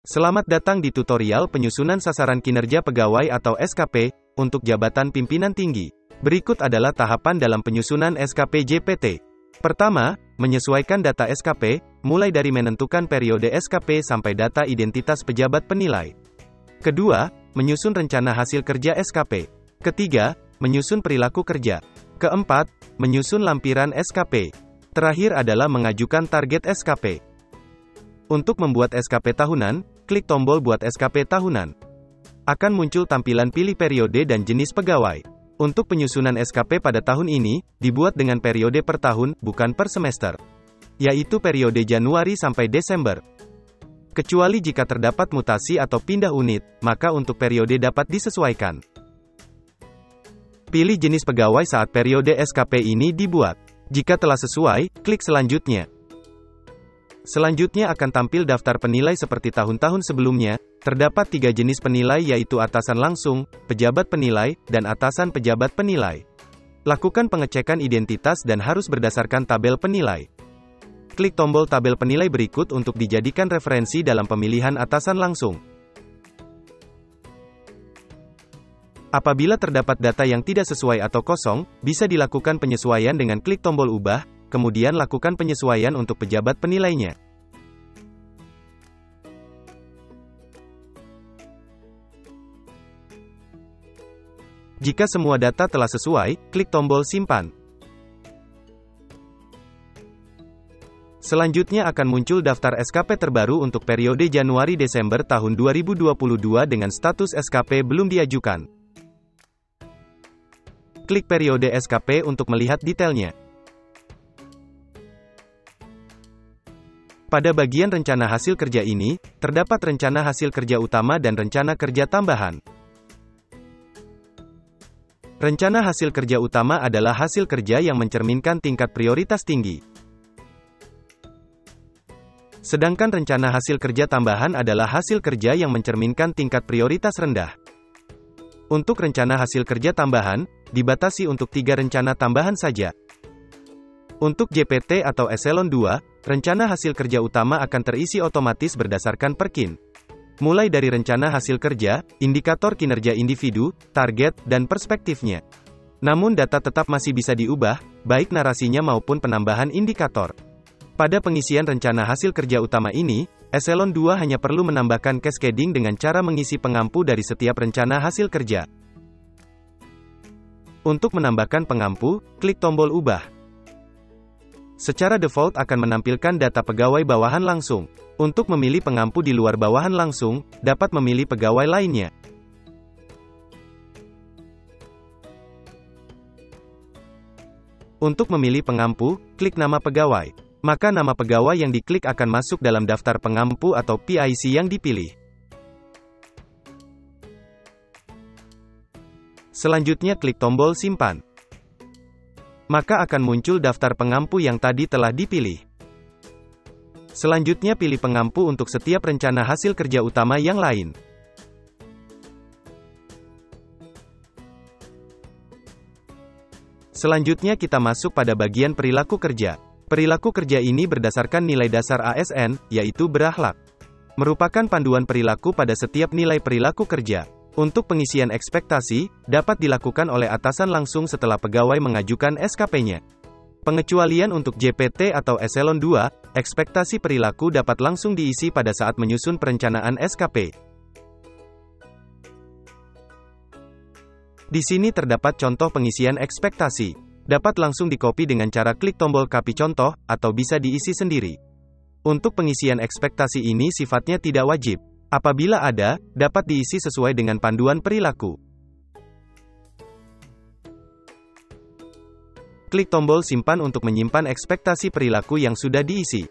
Selamat datang di tutorial penyusunan sasaran kinerja pegawai atau SKP, untuk jabatan pimpinan tinggi. Berikut adalah tahapan dalam penyusunan SKP JPT. Pertama, menyesuaikan data SKP, mulai dari menentukan periode SKP sampai data identitas pejabat penilai. Kedua, menyusun rencana hasil kerja SKP. Ketiga, menyusun perilaku kerja. Keempat, menyusun lampiran SKP. Terakhir adalah mengajukan target SKP. Untuk membuat SKP tahunan, klik tombol Buat SKP Tahunan. Akan muncul tampilan pilih periode dan jenis pegawai. Untuk penyusunan SKP pada tahun ini, dibuat dengan periode per tahun, bukan per semester. Yaitu periode Januari sampai Desember. Kecuali jika terdapat mutasi atau pindah unit, maka untuk periode dapat disesuaikan. Pilih jenis pegawai saat periode SKP ini dibuat. Jika telah sesuai, klik selanjutnya. Selanjutnya akan tampil daftar penilai seperti tahun-tahun sebelumnya. Terdapat 3 jenis penilai yaitu atasan langsung, pejabat penilai, dan atasan pejabat penilai. Lakukan pengecekan identitas dan harus berdasarkan tabel penilai. Klik tombol tabel penilai berikut untuk dijadikan referensi dalam pemilihan atasan langsung. Apabila terdapat data yang tidak sesuai atau kosong, bisa dilakukan penyesuaian dengan klik tombol ubah, kemudian lakukan penyesuaian untuk pejabat penilainya. Jika semua data telah sesuai, klik tombol simpan. Selanjutnya akan muncul daftar SKP terbaru untuk periode Januari-Desember tahun 2022 dengan status SKP belum diajukan. Klik periode SKP untuk melihat detailnya. Pada bagian rencana hasil kerja ini, terdapat rencana hasil kerja utama dan rencana kerja tambahan. Rencana hasil kerja utama adalah hasil kerja yang mencerminkan tingkat prioritas tinggi. Sedangkan rencana hasil kerja tambahan adalah hasil kerja yang mencerminkan tingkat prioritas rendah. Untuk rencana hasil kerja tambahan, dibatasi untuk 3 rencana tambahan saja. Untuk JPT atau Eselon 2, rencana hasil kerja utama akan terisi otomatis berdasarkan Perkin. Mulai dari rencana hasil kerja, indikator kinerja individu, target, dan perspektifnya. Namun data tetap masih bisa diubah, baik narasinya maupun penambahan indikator. Pada pengisian rencana hasil kerja utama ini, Eselon 2 hanya perlu menambahkan cascading dengan cara mengisi pengampu dari setiap rencana hasil kerja. Untuk menambahkan pengampu, klik tombol ubah. Secara default akan menampilkan data pegawai bawahan langsung. Untuk memilih pengampu di luar bawahan langsung, dapat memilih pegawai lainnya. Untuk memilih pengampu, klik nama pegawai. Maka nama pegawai yang diklik akan masuk dalam daftar pengampu atau PIC yang dipilih. Selanjutnya klik tombol simpan. Maka akan muncul daftar pengampu yang tadi telah dipilih. Selanjutnya pilih pengampu untuk setiap rencana hasil kerja utama yang lain. Selanjutnya kita masuk pada bagian perilaku kerja. Perilaku kerja ini berdasarkan nilai dasar ASN, yaitu berakhlak. Merupakan panduan perilaku pada setiap nilai perilaku kerja. Untuk pengisian ekspektasi, dapat dilakukan oleh atasan langsung setelah pegawai mengajukan SKP-nya. Pengecualian untuk JPT atau Eselon 2, ekspektasi perilaku dapat langsung diisi pada saat menyusun perencanaan SKP. Di sini terdapat contoh pengisian ekspektasi. Dapat langsung dikopi dengan cara klik tombol copy contoh, atau bisa diisi sendiri. Untuk pengisian ekspektasi ini sifatnya tidak wajib. Apabila ada, dapat diisi sesuai dengan panduan perilaku. Klik tombol simpan untuk menyimpan ekspektasi perilaku yang sudah diisi.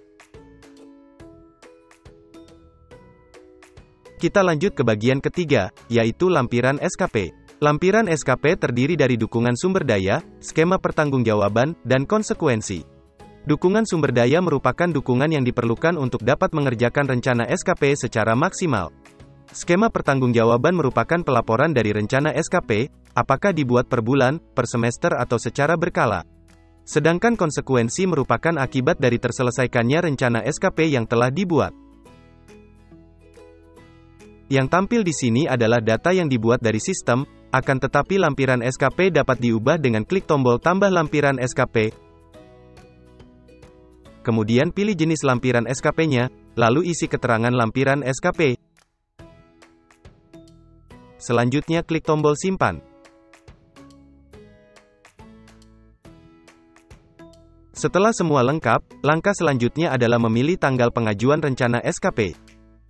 Kita lanjut ke bagian ketiga, yaitu lampiran SKP. Lampiran SKP terdiri dari dukungan sumber daya, skema pertanggungjawaban, dan konsekuensi. Dukungan sumber daya merupakan dukungan yang diperlukan untuk dapat mengerjakan rencana SKP secara maksimal. Skema pertanggungjawaban merupakan pelaporan dari rencana SKP, apakah dibuat per bulan, per semester atau secara berkala. Sedangkan konsekuensi merupakan akibat dari terselesaikannya rencana SKP yang telah dibuat. Yang tampil di sini adalah data yang dibuat dari sistem, akan tetapi lampiran SKP dapat diubah dengan klik tombol tambah lampiran SKP. Kemudian pilih jenis lampiran SKP-nya, lalu isi keterangan lampiran SKP. Selanjutnya klik tombol simpan. Setelah semua lengkap, langkah selanjutnya adalah memilih tanggal pengajuan rencana SKP.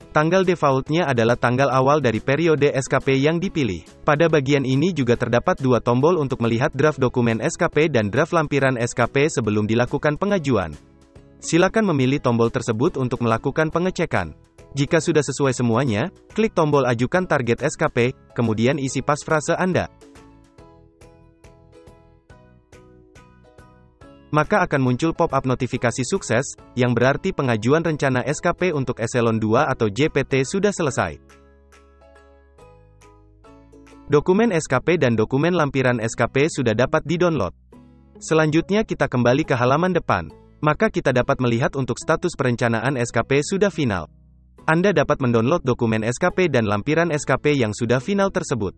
Tanggal defaultnya adalah tanggal awal dari periode SKP yang dipilih. Pada bagian ini juga terdapat dua tombol untuk melihat draft dokumen SKP dan draft lampiran SKP sebelum dilakukan pengajuan. Silakan memilih tombol tersebut untuk melakukan pengecekan. Jika sudah sesuai semuanya, klik tombol ajukan target SKP, kemudian isi pasfrase Anda. Maka akan muncul pop-up notifikasi sukses, yang berarti pengajuan rencana SKP untuk Eselon 2 atau JPT sudah selesai. Dokumen SKP dan dokumen lampiran SKP sudah dapat di-download. Selanjutnya kita kembali ke halaman depan. Maka kita dapat melihat untuk status perencanaan SKP sudah final. Anda dapat mendownload dokumen SKP dan lampiran SKP yang sudah final tersebut.